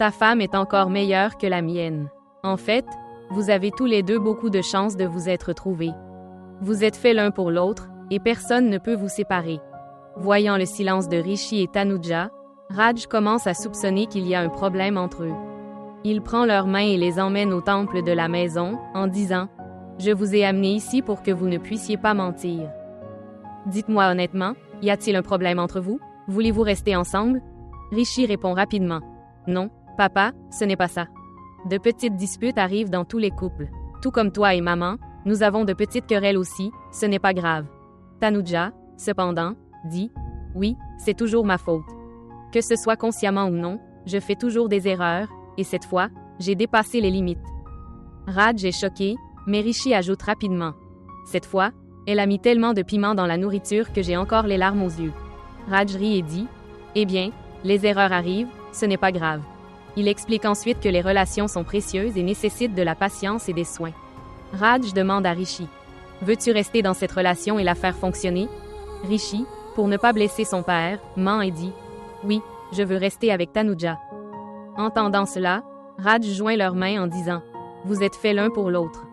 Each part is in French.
Ta femme est encore meilleure que la mienne. En fait, vous avez tous les deux beaucoup de chance de vous être trouvés. Vous êtes faits l'un pour l'autre, et personne ne peut vous séparer. » Voyant le silence de Rishi et Tanuja, Raj commence à soupçonner qu'il y a un problème entre eux. Il prend leurs mains et les emmène au temple de la maison, en disant « Je vous ai amenés ici pour que vous ne puissiez pas mentir. Dites-moi honnêtement, y a-t-il un problème entre vous? Voulez-vous rester ensemble? » Rishi répond rapidement « Non, papa, ce n'est pas ça. De petites disputes arrivent dans tous les couples. Tout comme toi et maman, nous avons de petites querelles aussi, ce n'est pas grave. » Tanuja, cependant, dit « Oui, c'est toujours ma faute. Que ce soit consciemment ou non, je fais toujours des erreurs, et cette fois, j'ai dépassé les limites. » Raj est choqué, mais Rishi ajoute rapidement « Cette fois, elle a mis tellement de piment dans la nourriture que j'ai encore les larmes aux yeux. » Raj rit et dit « Eh bien, les erreurs arrivent, ce n'est pas grave. » Il explique ensuite que les relations sont précieuses et nécessitent de la patience et des soins. Raj demande à Rishi « Veux-tu rester dans cette relation et la faire fonctionner? » Rishi, pour ne pas blesser son père, ment et dit « Oui, je veux rester avec Tanuja. » Entendant cela, Raj joint leurs mains en disant « Vous êtes faits l'un pour l'autre. »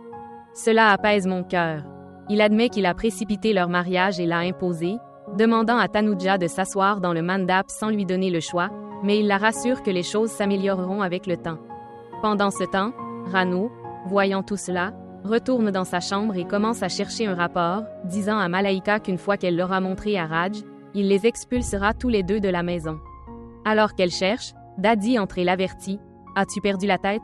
Cela apaise mon cœur. Il admet qu'il a précipité leur mariage et l'a imposé, demandant à Tanuja de s'asseoir dans le mandap sans lui donner le choix, mais il la rassure que les choses s'amélioreront avec le temps. Pendant ce temps, Rano, voyant tout cela, retourne dans sa chambre et commence à chercher un rapport, disant à Malaika qu'une fois qu'elle l'aura montré à Raj, il les expulsera tous les deux de la maison. Alors qu'elle cherche, Daddy entre et l'avertit « As-tu perdu la tête?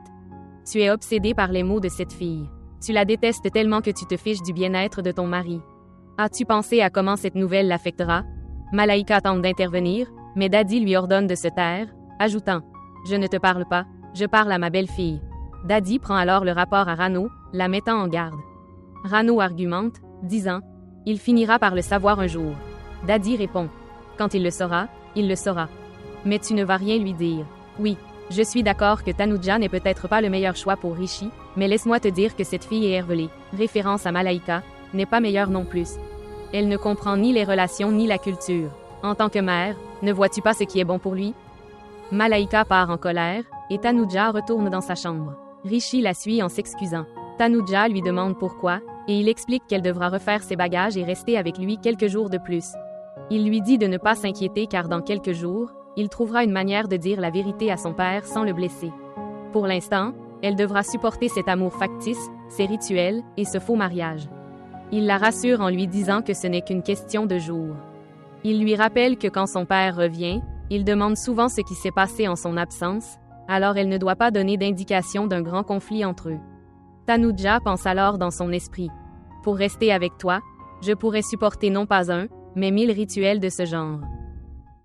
Tu es obsédé par les mots de cette fille. Tu la détestes tellement que tu te fiches du bien-être de ton mari. As-tu pensé à comment cette nouvelle l'affectera? » Malaika tente d'intervenir, mais Daddy lui ordonne de se taire, ajoutant « Je ne te parle pas, je parle à ma belle-fille. » Daddy prend alors le rapport à Rano, la mettant en garde. Rano argumente, disant « Il finira par le savoir un jour. » Daddy répond « Quand il le saura, il le saura. Mais tu ne vas rien lui dire. Oui, je suis d'accord que Tanuja n'est peut-être pas le meilleur choix pour Rishi, mais laisse-moi te dire que cette fille est Hervelée, référence à Malaika, n'est pas meilleure non plus. Elle ne comprend ni les relations ni la culture. En tant que mère, ne vois-tu pas ce qui est bon pour lui? » Malaika part en colère, et Tanuja retourne dans sa chambre. Rishi la suit en s'excusant. Tanuja lui demande pourquoi, et il explique qu'elle devra refaire ses bagages et rester avec lui quelques jours de plus. Il lui dit de ne pas s'inquiéter car dans quelques jours, il trouvera une manière de dire la vérité à son père sans le blesser. Pour l'instant, elle devra supporter cet amour factice, ces rituels et ce faux mariage. Il la rassure en lui disant que ce n'est qu'une question de jours. Il lui rappelle que quand son père revient, il demande souvent ce qui s'est passé en son absence, alors elle ne doit pas donner d'indication d'un grand conflit entre eux. Tanuja pense alors dans son esprit « Pour rester avec toi, je pourrais supporter non pas un, mais 1000 rituels de ce genre. »